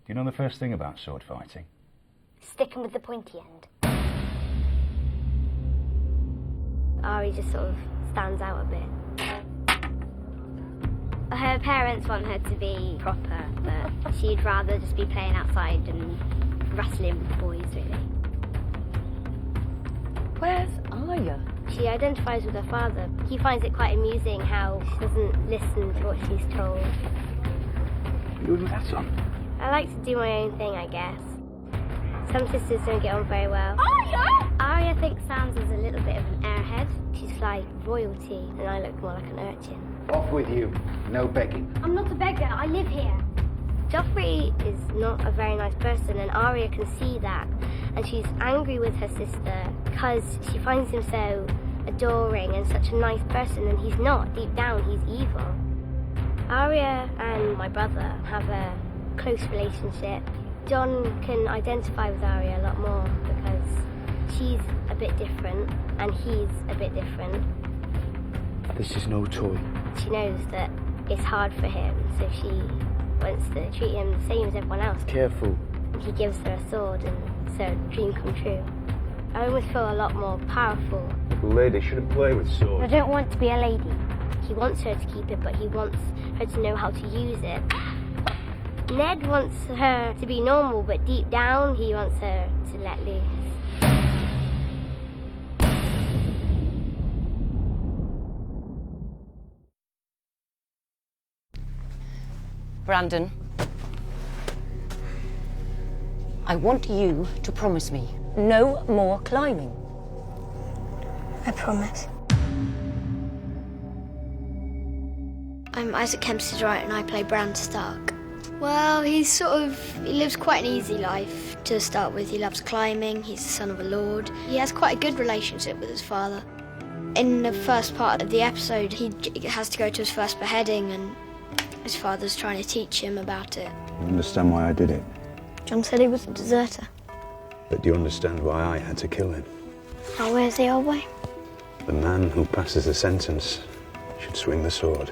you know the first thing about sword fighting? Stick 'em with the pointy end. Ari just sort of stands out a bit. Her parents want her to be proper, but she'd rather just be playing outside and wrestling with the boys, really. Where's Arya? She identifies with her father. He finds it quite amusing how she doesn't listen to what she's told. What are you doing with that, son? I like to do my own thing, I guess. Some sisters don't get on very well. Arya! Arya thinks Sans is a little bit of an airhead. She's like royalty, and I look more like an urchin. Off with you. No begging. I'm not a beggar, I live here. Joffrey is not a very nice person, and Arya can see that. And she's angry with her sister because she finds him so adoring and such a nice person, and he's not. Deep down, he's evil. Arya and my brother have a close relationship. Jon can identify with Arya a lot more because she's a bit different and he's a bit different. This is no toy. She knows that it's hard for him, so she wants to treat him the same as everyone else. Careful. He gives her a sword, and so a dream come true. I almost feel a lot more powerful. The lady shouldn't play with I swords. don't want to be a lady. He wants her to keep it, but he wants her to know how to use it. Ned wants her to be normal, but deep down, he wants her to let loose. Brandon, I want you to promise me no more climbing. I promise. I'm Isaac Hempstead-Wright and I play Bran Stark. Well, he lives quite an easy life to start with. He loves climbing, he's the son of a lord. He has quite a good relationship with his father. In the first part of the episode, he has to go to his first beheading and his father's trying to teach him about it. You understand why I did it? Jon said he was a deserter. But do you understand why I had to kill him? Oh, where's the old way? The man who passes the sentence should swing the sword.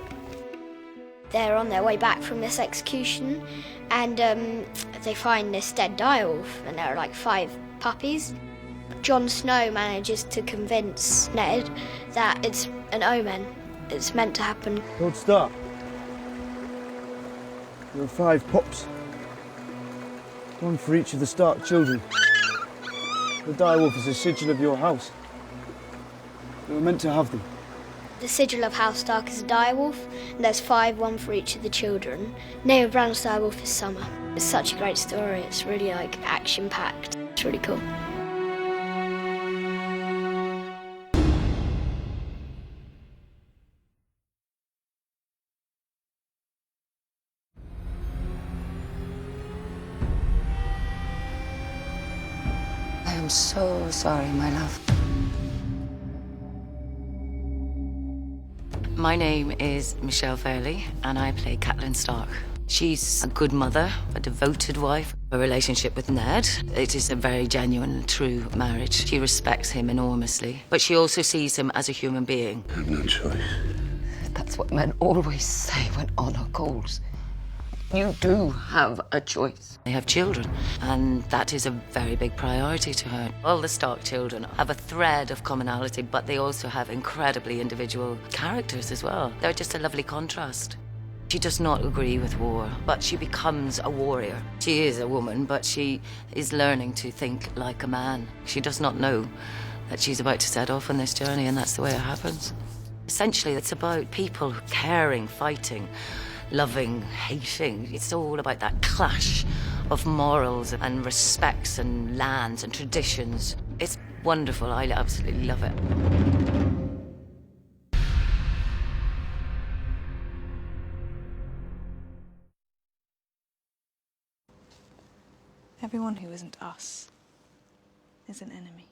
They're on their way back from this execution, and they find this dead direwolf, and there are like 5 puppies. Jon Snow manages to convince Ned that it's an omen. It's meant to happen. Lord Stark. There are 5 pups. 1 for each of the Stark children. The direwolf is a sigil of your house. We were meant to have them. The sigil of House Stark is a direwolf, and there's 5, 1 for each of the children. Name of Bran's direwolf is Summer. It's such a great story. It's really like action-packed. It's really cool. I am so sorry, my love. My name is Michelle Fairley, and I play Catelyn Stark. She's a good mother, a devoted wife. Her relationship with Ned, it is a very genuine and true marriage. She respects him enormously, but she also sees him as a human being. I have no choice. That's what men always say when honor calls. You do have a choice. They have children, and that is a very big priority to her. All the Stark children have a thread of commonality, but they also have incredibly individual characters as well. They're just a lovely contrast. She does not agree with war, but she becomes a warrior. She is a woman, but she is learning to think like a man. She does not know that she's about to set off on this journey, and that's the way it happens. Essentially, it's about people caring, fighting, loving, hating. It's all about that clash of morals and respects and lands and traditions. It's wonderful. I absolutely love it. Everyone who isn't us is an enemy.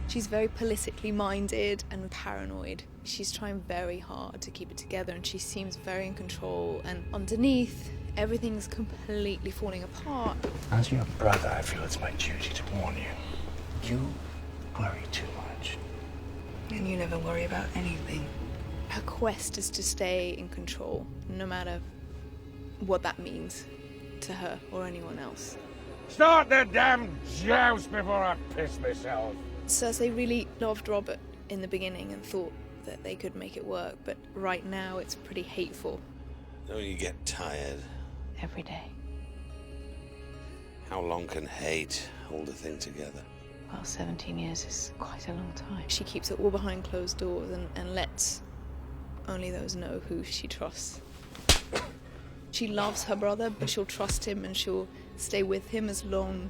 She's very politically minded and paranoid. She's trying very hard to keep it together, and she seems very in control, and underneath, everything's completely falling apart. As your brother, I feel it's my duty to warn you. You worry too much. And you never worry about anything. Her quest is to stay in control, no matter what that means to her or anyone else. Start the damn joust before I piss myself. Cersei really loved Robert in the beginning and thought that they could make it work, but right now it's pretty hateful. Don't you get tired? Every day. How long can hate hold a thing together? Well, 17 years is quite a long time. She keeps it all behind closed doors and lets only those know who she trusts. She loves her brother, but she'll trust him and she'll stay with him as long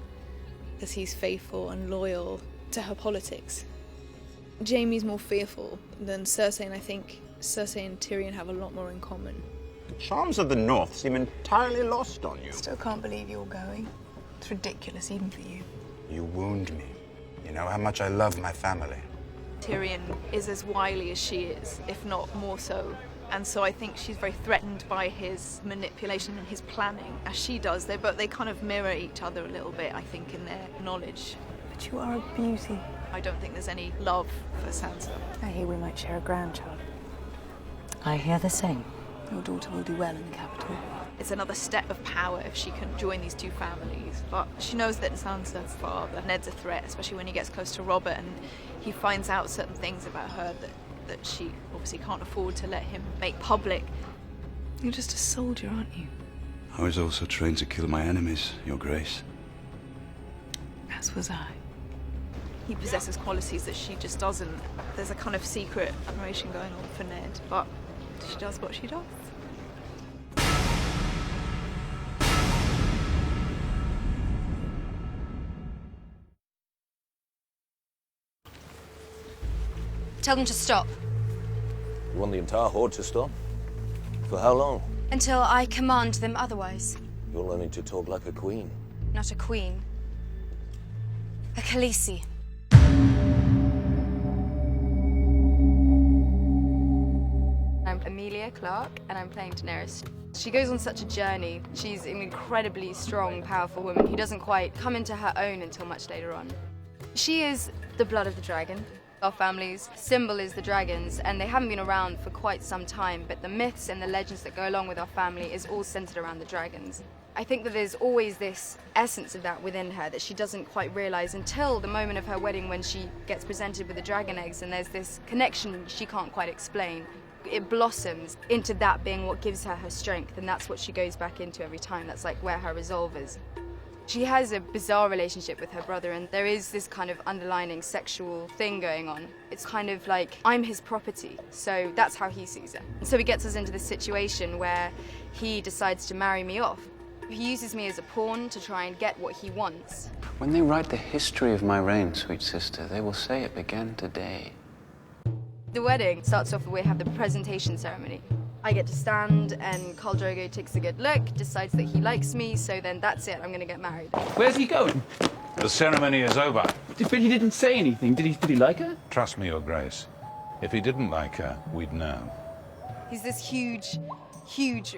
as he's faithful and loyal to her politics. Jaime's more fearful than Cersei, and I think Cersei and Tyrion have a lot more in common. The charms of the North seem entirely lost on you. Still can't believe you're going. It's ridiculous, even for you. You wound me. You know how much I love my family. Tyrion is as wily as she is, if not more so. And so I think she's very threatened by his manipulation and his planning, as she does. They kind of mirror each other a little bit, I think, in their knowledge. But you are a beauty. I don't think there's any love for Sansa. I hear we might share a grandchild. I hear the same. Your daughter will do well in the capital. It's another step of power if she can join these two families. But she knows that Sansa's father, Ned's a threat, especially when he gets close to Robert and he finds out certain things about her that she obviously can't afford to let him make public. You're just a soldier, aren't you? I was also trained to kill my enemies, Your Grace. As was I. He possesses qualities that she just doesn't. There's a kind of secret admiration going on for Ned, but she does what she does. Tell them to stop. You want the entire horde to stop? For how long? Until I command them otherwise. You're learning to talk like a queen. Not a queen. A Khaleesi. I'm Emilia Clarke, and I'm playing Daenerys. She goes on such a journey. She's an incredibly strong, powerful woman who doesn't quite come into her own until much later on. She is the blood of the dragon. Our family's symbol is the dragons, and they haven't been around for quite some time, but the myths and the legends that go along with our family is all centered around the dragons. I think that there's always this essence of that within her that she doesn't quite realize until the moment of her wedding, when she gets presented with the dragon eggs and there's this connection she can't quite explain. It blossoms into that being what gives her her strength, and that's what she goes back into every time. That's like where her resolve is. She has a bizarre relationship with her brother, and there is this kind of underlining sexual thing going on. It's kind of like, I'm his property, so that's how he sees it. And so he gets us into this situation where he decides to marry me off. He uses me as a pawn to try and get what he wants. When they write the history of my reign, sweet sister, they will say it began today. The wedding starts off where we have the presentation ceremony. I get to stand, and Khal Drogo takes a good look, decides that he likes me, so then that's it, I'm gonna get married. Where's he going? The ceremony is over. But he didn't say anything. Did he like her? Trust me, Your Grace. If he didn't like her, we'd know. He's this huge,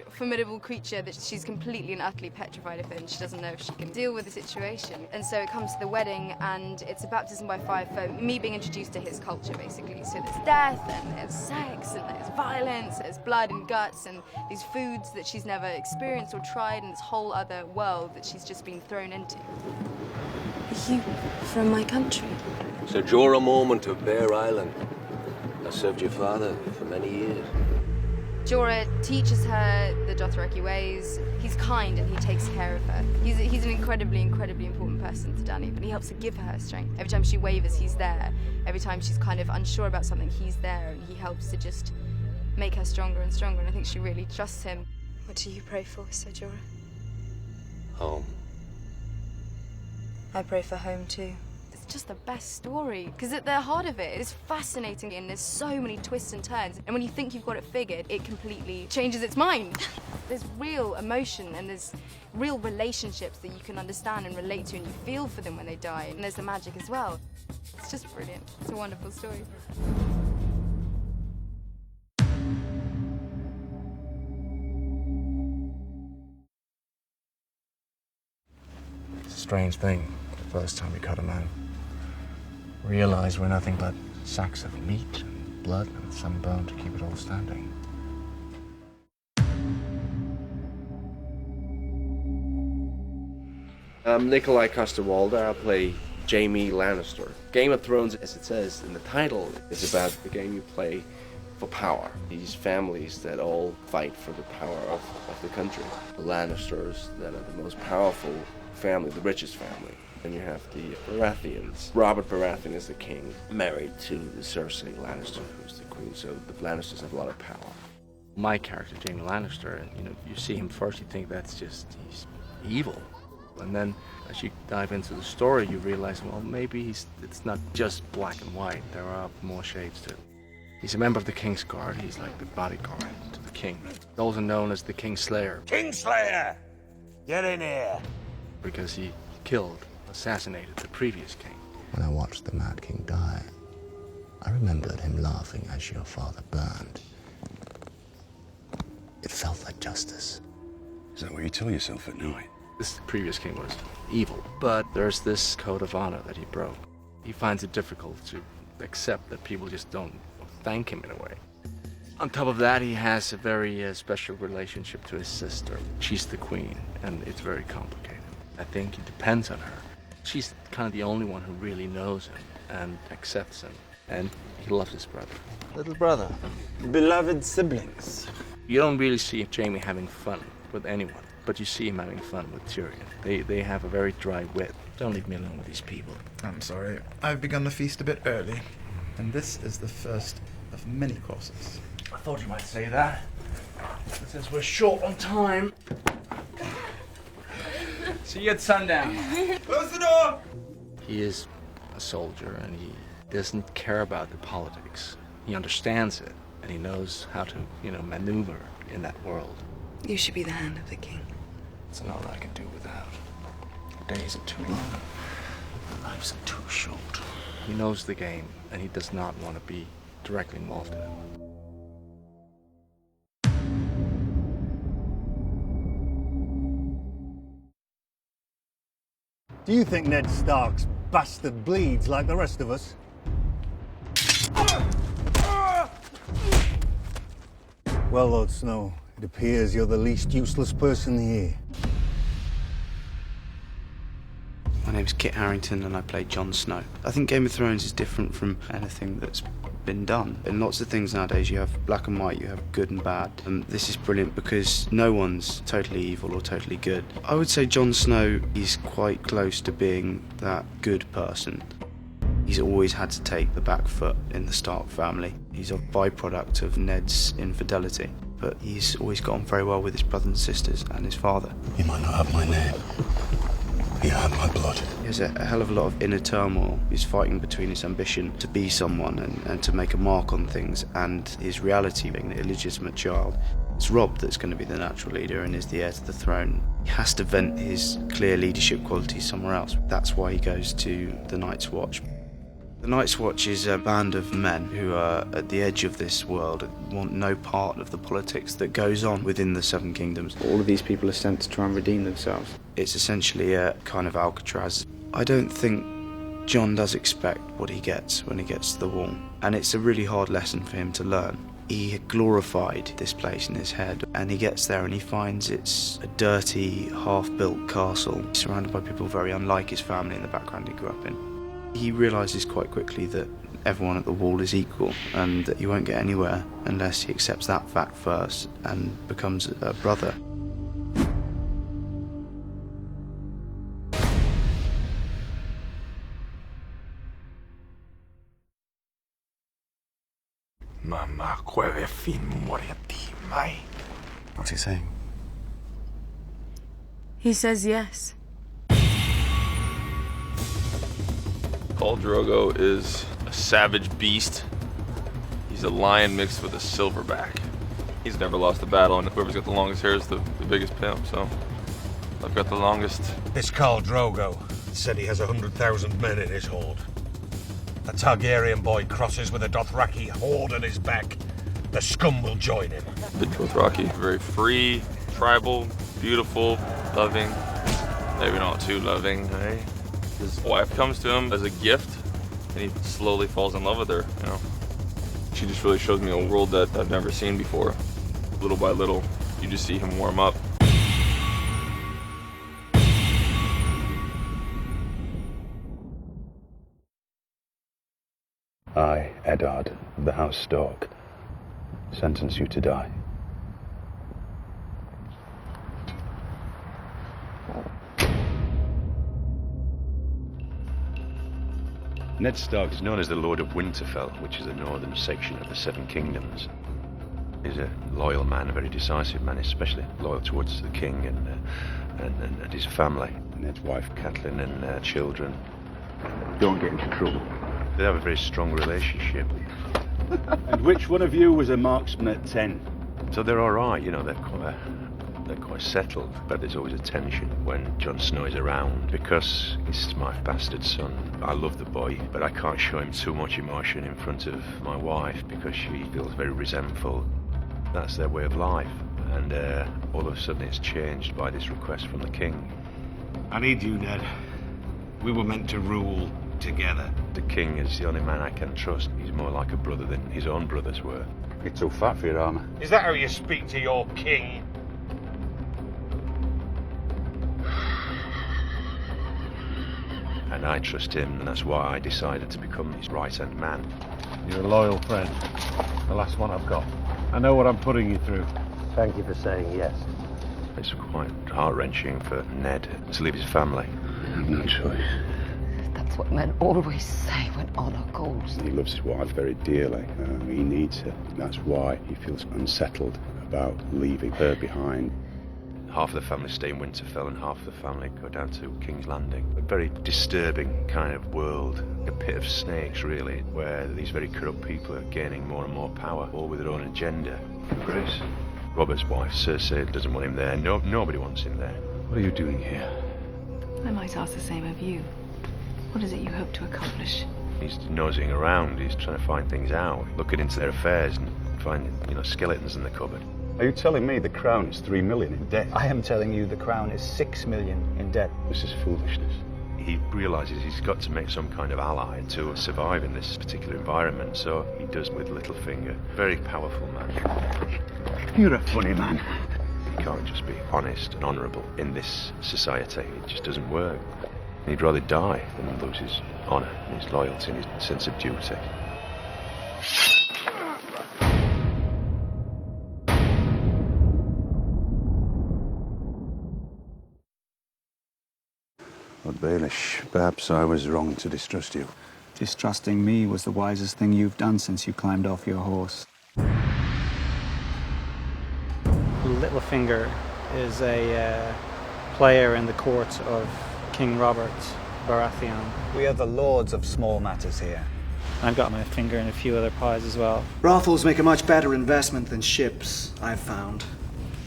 formidable creature that she's completely and utterly petrified of, and she doesn't know if she can deal with the situation. And so it comes to the wedding, and it's a baptism by fire for me being introduced to his culture, basically. So there's death, and there's sex, and there's violence, there's blood and guts, and these foods that she's never experienced or tried, and this whole other world that she's just been thrown into. Are you from my country? It's a Jorah moment of Bear Island. I served your father for many years. Jorah teaches her the Dothraki ways. He's kind and he takes care of her. He's an incredibly important person to Dany, but he helps to give her strength. Every time she wavers, he's there. Every time she's kind of unsure about something, he's there, and he helps to just make her stronger and stronger, and I think she really trusts him. What do you pray for, Sir Jorah? Home. I pray for home too. It's just the best story, because at the heart of it is fascinating, and there's so many twists and turns, and when you think you've got it figured, it completely changes its mind. There's real emotion, and there's real relationships that you can understand and relate to, and you feel for them when they die, and there's the magic as well. It's just brilliant. It's a wonderful story. It's a strange thing, the first time we cut a man. Realize we're nothing but sacks of meat and blood and some bone to keep it all standing. I'm Nikolai Coster-Waldau. I play Jaime Lannister. Game of Thrones, as it says in the title, is about the game you play for power. These families that all fight for the power of the country. The Lannisters, that are the most powerful family, the richest family. Then you have the Baratheons. Robert Baratheon is the king, married to the Cersei Lannister, who's the queen, so the Lannisters have a lot of power. My character, Jaime Lannister, and you see him first, you think he's evil. And then as you dive into the story, you realize, well, maybe it's not just black and white. There are more shades to it. He's a member of the King's Guard. He's like the bodyguard to the king. Also known as the Kingslayer. Kingslayer! Get in here! Because he assassinated the previous king. When I watched the Mad King die, I remembered him laughing as your father burned. It felt like justice. Is that what you tell yourself at night? This previous king was evil, but there's this code of honor that he broke. He finds it difficult to accept that people just don't thank him in a way. On top of that, he has a very special relationship to his sister. She's the queen, and it's very complicated. I think it depends on her. She's kind of the only one who really knows him and accepts him, and he loves his brother. Little brother, beloved siblings. You don't really see Jaime having fun with anyone, but you see him having fun with Tyrion. They have a very dry wit. Don't leave me alone with these people. I'm sorry. I've begun the feast a bit early, and this is the first of many courses. I thought you might say that. But since we're short on time... See you at sundown. Close the door! He is a soldier, and he doesn't care about the politics. He understands it, and he knows how to, maneuver in that world. You should be the hand of the king. It's not what I can do without. Days are too long. Lives are too short. He knows the game, and he does not want to be directly involved in it. Do you think Ned Stark's bastard bleeds like the rest of us? Well, Lord Snow, it appears you're the least useless person here. My name's Kit Harington and I play Jon Snow. I think Game of Thrones is different from anything that's been done. In lots of things nowadays you have black and white, you have good and bad. And this is brilliant because no one's totally evil or totally good. I would say Jon Snow is quite close to being that good person. He's always had to take the back foot in the Stark family. He's a byproduct of Ned's infidelity, but he's always got on very well with his brothers and sisters and his father. You might not have my name. You have my blood. He has a hell of a lot of inner turmoil. He's fighting between his ambition to be someone and to make a mark on things and his reality being an illegitimate child. It's Robb that's going to be the natural leader and is the heir to the throne. He has to vent his clear leadership qualities somewhere else. That's why he goes to the Night's Watch. The Night's Watch is a band of men who are at the edge of this world and want no part of the politics that goes on within the Seven Kingdoms. All of these people are sent to try and redeem themselves. It's essentially a kind of Alcatraz. I don't think Jon does expect what he gets when he gets to the Wall, and it's a really hard lesson for him to learn. He had glorified this place in his head, and he gets there and he finds it's a dirty, half-built castle surrounded by people very unlike his family in the background he grew up in. He realises quite quickly that everyone at the Wall is equal and that he won't get anywhere unless he accepts that fact first and becomes a brother. Mamma, queve fin moriati mai. What's he saying? He says yes. Khal Drogo is a savage beast. He's a lion mixed with a silverback. He's never lost a battle, and whoever's got the longest hair is the biggest pimp, so I've got the longest. This Khal Drogo said he has 100,000 men in his horde. A Targaryen boy crosses with a Dothraki horde on his back. The scum will join him. The Dothraki, very free, tribal, beautiful, loving. Maybe not too loving, eh? His wife comes to him as a gift, and he slowly falls in love with her, She just really shows me a world that I've never seen before. Little by little, you just see him warm up. Eddard of the House Stark sentence you to die. Ned Stark is known as the Lord of Winterfell, which is the northern section of the Seven Kingdoms. He's a loyal man, a very decisive man, especially loyal towards the king and his family. Ned's wife, Catelyn, and children. Don't get into trouble. They have a very strong relationship. And which one of you was a marksman at 10? So they're all right, you know, they're quite settled, but there's always a tension when Jon Snow is around, because he's my bastard son. I love the boy, but I can't show him too much emotion in front of my wife because she feels very resentful. That's their way of life, and all of a sudden it's changed by this request from the king. I need you, Ned. We were meant to rule together. The king is the only man I can trust. He's more like a brother than his own brothers were. You're too fat for your armour. Is that how you speak to your king? And I trust him, and that's why I decided to become his right-hand man. You're a loyal friend. The last one I've got. I know what I'm putting you through. Thank you for saying yes. It's quite heart-wrenching for Ned to leave his family. I have no choice. That's what men always say when honor calls. He loves his wife very dearly. He needs her. That's why he feels unsettled about leaving her behind. Half of the family stay in Winterfell and half of the family go down to King's Landing. A very disturbing kind of world, a pit of snakes really, where these very corrupt people are gaining more and more power, all with their own agenda. Grace, Robert's wife, Cersei, doesn't want him there. Nobody wants him there. What are you doing here? I might ask the same of you. What is it you hope to accomplish? He's nosing around, he's trying to find things out, looking into their affairs and finding, skeletons in the cupboard. Are you telling me the crown is 3 million in debt? I am telling you the crown is 6 million in debt. This is foolishness. He realises he's got to make some kind of ally to survive in this particular environment, so he does with Littlefinger. Very powerful man. You're a funny man. He can't just be honest and honourable in this society. It just doesn't work. He'd rather die than lose his honour and his loyalty and his sense of duty. Lord Baelish, perhaps I was wrong to distrust you. Distrusting me was the wisest thing you've done since you climbed off your horse. Littlefinger is a player in the court of King Robert Baratheon. We are the lords of small matters here. I've got my finger in a few other pies as well. Brothels make a much better investment than ships, I've found.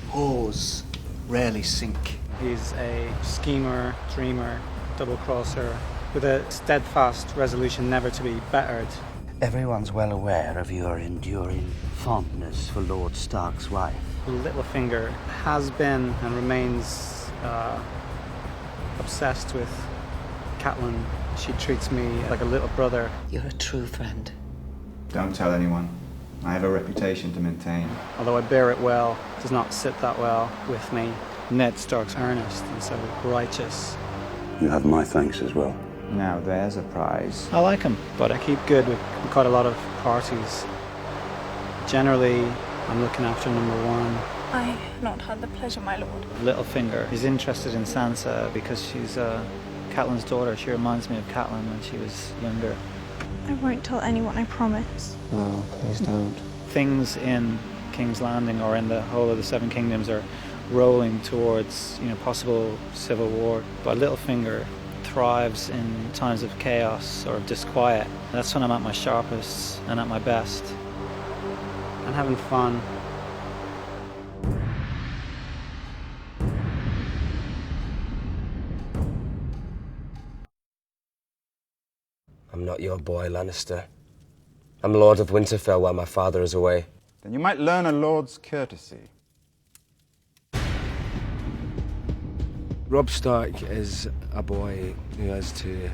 Whores rarely sink. He's a schemer, dreamer, double-crosser, with a steadfast resolution never to be bettered. Everyone's well aware of your enduring fondness for Lord Stark's wife. Littlefinger has been and remains obsessed with Catelyn. She treats me like a little brother. You're a true friend. Don't tell anyone. I have a reputation to maintain. Although I bear it well, it does not sit that well with me. Ned Stark's earnest and so righteous. You have my thanks as well. Now there's a prize. I like him, but I keep good with quite a lot of parties. Generally, I'm looking after number one. I have not had the pleasure, my lord. Littlefinger is interested in Sansa because she's Catelyn's daughter. She reminds me of Catelyn when she was younger. I won't tell anyone, I promise. No, please don't. Things in King's Landing or in the whole of the Seven Kingdoms are rolling towards, possible civil war. But Littlefinger thrives in times of chaos or of disquiet. That's when I'm at my sharpest and at my best. And having fun. I'm not your boy, Lannister. I'm Lord of Winterfell while my father is away. Then you might learn a lord's courtesy. Robb Stark is a boy who has to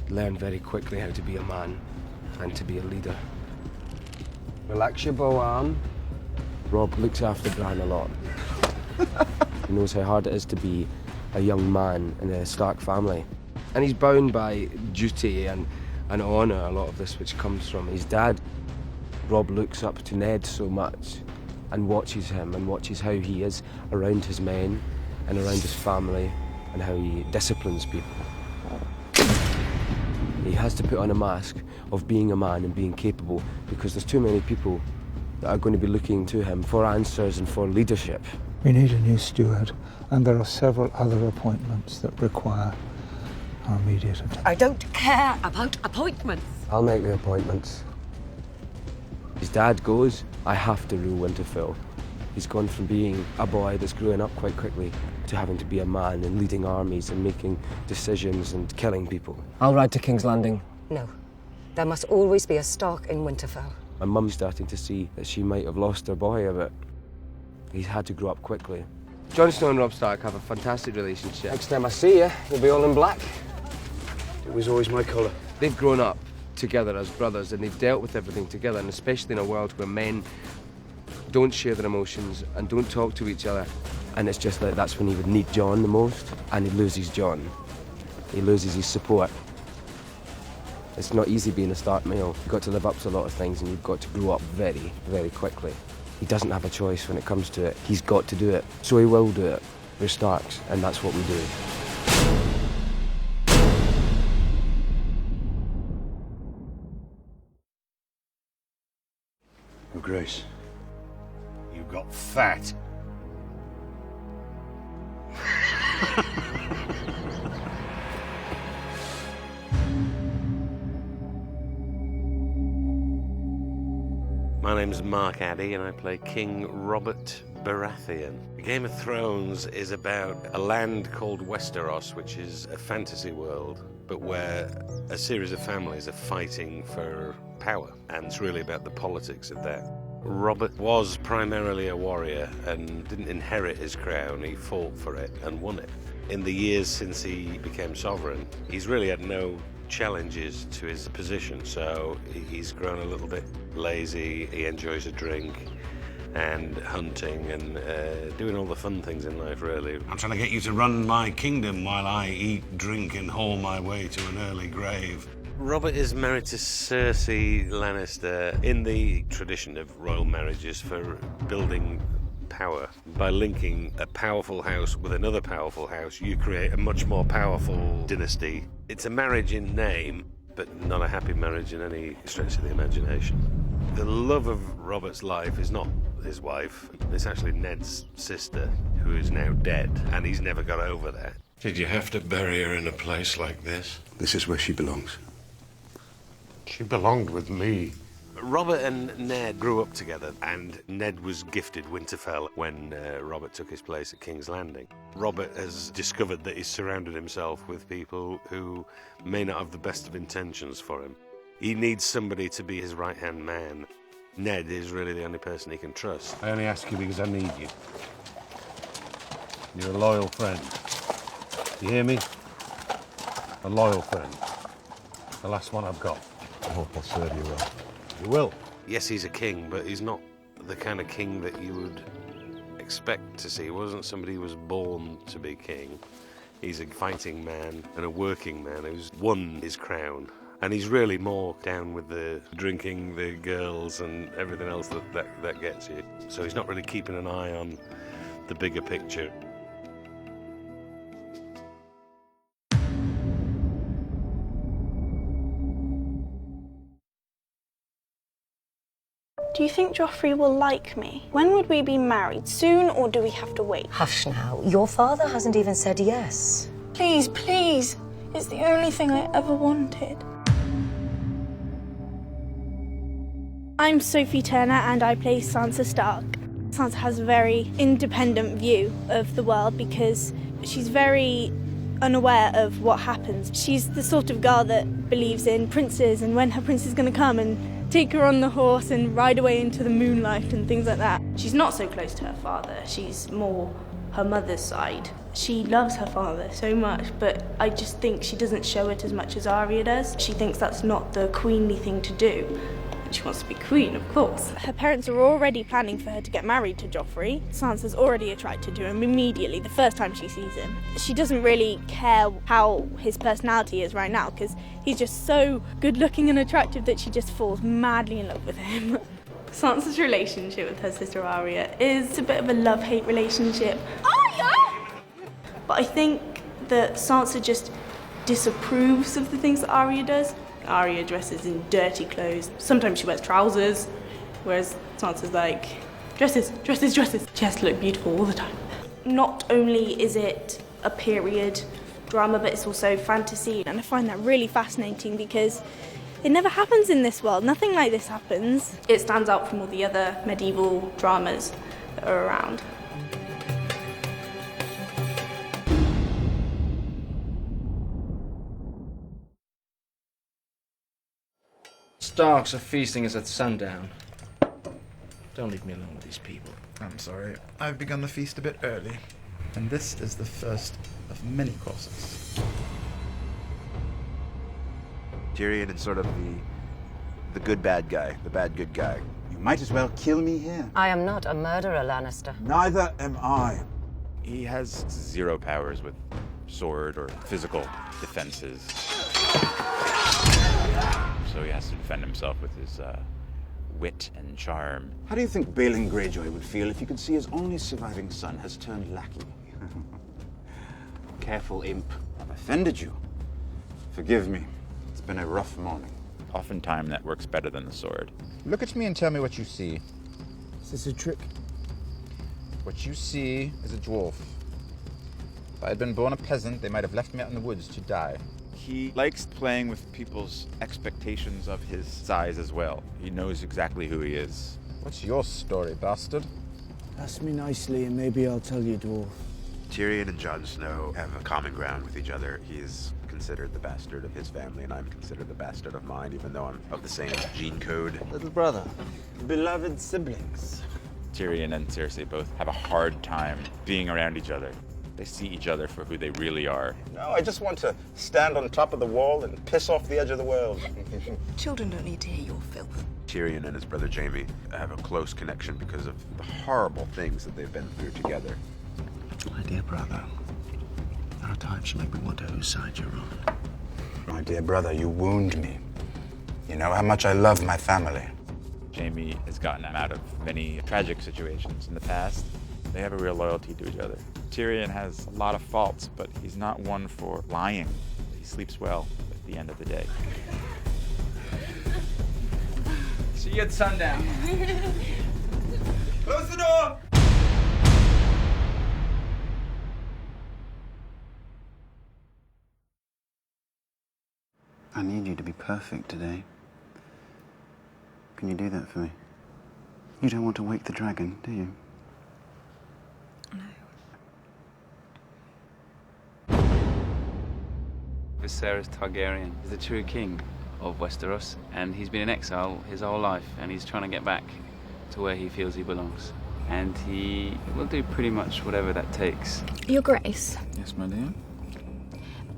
learn very quickly how to be a man and to be a leader. Relax your bow arm. Robb looks after Bran a lot. He knows how hard it is to be a young man in a Stark family. And he's bound by duty and and honour a lot of this which comes from his dad. Robb looks up to Ned so much and watches him and watches how he is around his men and around his family and how he disciplines people. He has to put on a mask of being a man and being capable because there's too many people that are going to be looking to him for answers and for leadership. We need a new steward, and there are several other appointments that require our immediate attention. I don't care about appointments. I'll make the appointments. His dad goes, I have to rule Winterfell. He's gone from being a boy that's growing up quite quickly to having to be a man and leading armies and making decisions and killing people. I'll ride to King's Landing. No. There must always be a Stark in Winterfell. My mum's starting to see that she might have lost her boy a bit. He's had to grow up quickly. Jon Snow and Robb Stark have a fantastic relationship. Next time I see you, you'll be all in black. It was always my colour. They've grown up together as brothers and they've dealt with everything together, and especially in a world where men don't share their emotions and don't talk to each other. And it's just like that's when he would need Jon the most, and he loses Jon. He loses his support. It's not easy being a Stark male. You've got to live up to a lot of things and you've got to grow up very, very quickly. He doesn't have a choice when it comes to it. He's got to do it. So he will do it. We're Starks, and that's what we do. Oh, Grace, you got fat. My name's Mark Addy and I play King Robert Baratheon. Game of Thrones is about a land called Westeros, which is a fantasy world, but where a series of families are fighting for power, and it's really about the politics of that. Robert was primarily a warrior and didn't inherit his crown, he fought for it and won it. In the years since he became sovereign, he's really had no challenges to his position, so he's grown a little bit lazy. He enjoys a drink and hunting and doing all the fun things in life, really. I'm trying to get you to run my kingdom while I eat, drink and haul my way to an early grave. Robert is married to Cersei Lannister in the tradition of royal marriages for building power. By linking a powerful house with another powerful house, you create a much more powerful dynasty. It's a marriage in name, but not a happy marriage in any stretch of the imagination. The love of Robert's life is not his wife, it's actually Ned's sister, who is now dead, and he's never got over that. Did you have to bury her in a place like this? This is where she belongs. She belonged with me. Robert and Ned grew up together, and Ned was gifted Winterfell when Robert took his place at King's Landing. Robert has discovered that he's surrounded himself with people who may not have the best of intentions for him. He needs somebody to be his right-hand man. Ned is really the only person he can trust. I only ask you because I need you. You're a loyal friend. You hear me? A loyal friend. The last one I've got. I hope I'll serve you well. You will. Yes, he's a king, but he's not the kind of king that you would expect to see. He wasn't somebody who was born to be king. He's a fighting man and a working man who's won his crown. And he's really more down with the drinking, the girls, and everything else that gets you. So he's not really keeping an eye on the bigger picture. Do you think Joffrey will like me? When would we be married? Soon, or do we have to wait? Hush now. Your father hasn't even said yes. Please, please. It's the only thing I ever wanted. I'm Sophie Turner and I play Sansa Stark. Sansa has a very independent view of the world because she's very unaware of what happens. She's the sort of girl that believes in princes and when her prince is going to come and take her on the horse and ride away into the moonlight and things like that. She's not so close to her father. She's more her mother's side. She loves her father so much, but I just think she doesn't show it as much as Arya does. She thinks that's not the queenly thing to do. She wants to be queen, of course. Her parents are already planning for her to get married to Joffrey. Sansa's already attracted to him immediately, the first time she sees him. She doesn't really care how his personality is right now, because he's just so good-looking and attractive that she just falls madly in love with him. Sansa's relationship with her sister Arya is a bit of a love-hate relationship. Arya! But I think that Sansa just disapproves of the things that Arya does. Arya dresses in dirty clothes. Sometimes she wears trousers, whereas Sansa's like, dresses, dresses, dresses. She has to look beautiful all the time. Not only is it a period drama, but it's also fantasy. And I find that really fascinating because it never happens in this world. Nothing like this happens. It stands out from all the other medieval dramas that are around. Starks are feasting us at sundown. Don't leave me alone with these people. I'm sorry. I've begun the feast a bit early, and this is the first of many courses. Tyrion is sort of the good bad guy, the bad good guy. You might as well kill me here. I am not a murderer, Lannister. Neither am I. He has zero powers with sword or physical defenses. So he has to defend himself with his wit and charm. How do you think Balin Greyjoy would feel if he could see his only surviving son has turned lackey? Careful, imp. I've offended you. Forgive me. It's been a rough morning. Oftentimes that works better than the sword. Look at me and tell me what you see. Is this a trick? What you see is a dwarf. If I had been born a peasant, they might have left me out in the woods to die. He likes playing with people's expectations of his size as well. He knows exactly who he is. What's your story, bastard? Ask me nicely and maybe I'll tell you, dwarf. Tyrion and Jon Snow have a common ground with each other. He is considered the bastard of his family, and I'm considered the bastard of mine, even though I'm of the same gene code. Little brother. Beloved siblings. Tyrion and Cersei both have a hard time being around each other. They see each other for who they really are. No, I just want to stand on top of the wall and piss off the edge of the world. Children don't need to hear your filth. Tyrion and his brother Jaime have a close connection because of the horrible things that they've been through together. My dear brother, there are times you make me wonder whose side you're on. My dear brother, you wound me. You know how much I love my family. Jaime has gotten out of many tragic situations in the past. They have a real loyalty to each other. Tyrion has a lot of faults, but he's not one for lying. He sleeps well at the end of the day. See you at sundown. Close the door! I need you to be perfect today. Can you do that for me? You don't want to wake the dragon, do you? Viserys Targaryen is the true king of Westeros, and he's been in exile his whole life, and he's trying to get back to where he feels he belongs. And he will do pretty much whatever that takes. Your Grace, Yes, my dear?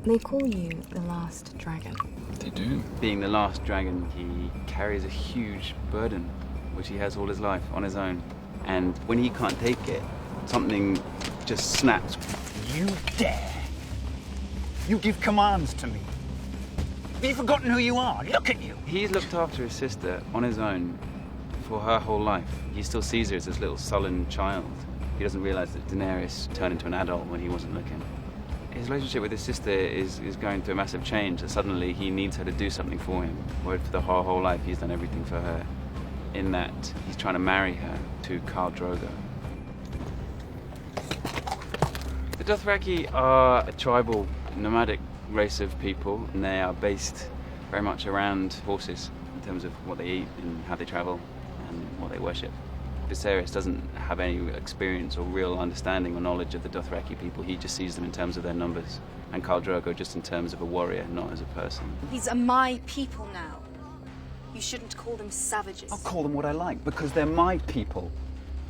they call you the last dragon. They do. Being the last dragon, he carries a huge burden, which he has all his life on his own. And when he can't take it, something just snaps. You dare! You give commands to me. Have you forgotten who you are? Look at you! He's looked after his sister on his own for her whole life. He still sees her as this little sullen child. He doesn't realize that Daenerys turned into an adult when he wasn't looking. His relationship with his sister is going through a massive change, that suddenly he needs her to do something for him, where for the whole life he's done everything for her. In that, he's trying to marry her to Khal Drogo. The Dothraki are a tribal, nomadic race of people, and they are based very much around horses in terms of what they eat and how they travel and what they worship. Viserys doesn't have any experience or real understanding or knowledge of the Dothraki people. He just sees them in terms of their numbers, and Khal Drogo just in terms of a warrior, not as a person. These are my people now. You shouldn't call them savages. I'll call them what I like, because they're my people.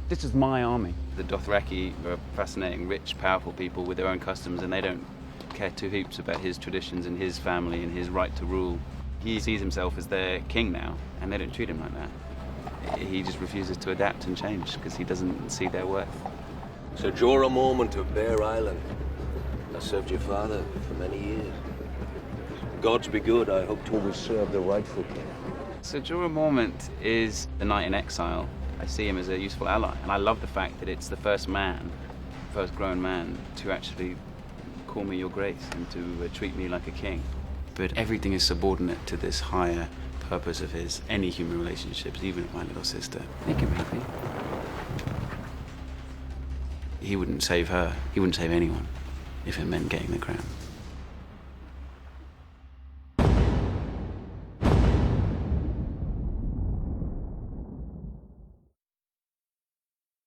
This is my army. The Dothraki are fascinating, rich, powerful people with their own customs, and they don't care two hoops about his traditions and his family and his right to rule. He sees himself as their king now, and they don't treat him like that. He just refuses to adapt and change because he doesn't see their worth. Sir Jorah Mormont of Bear Island. I served your father for many years. Gods be good, I hope to always serve the rightful king. Sir Jorah Mormont is the knight in exile. I see him as a useful ally, and I love the fact that it's the first grown man, to actually call me your grace and to treat me like a king. But everything is subordinate to this higher purpose of his. Any human relationships, even with my little sister, make him happy. He wouldn't save her, he wouldn't save anyone if it meant getting the crown.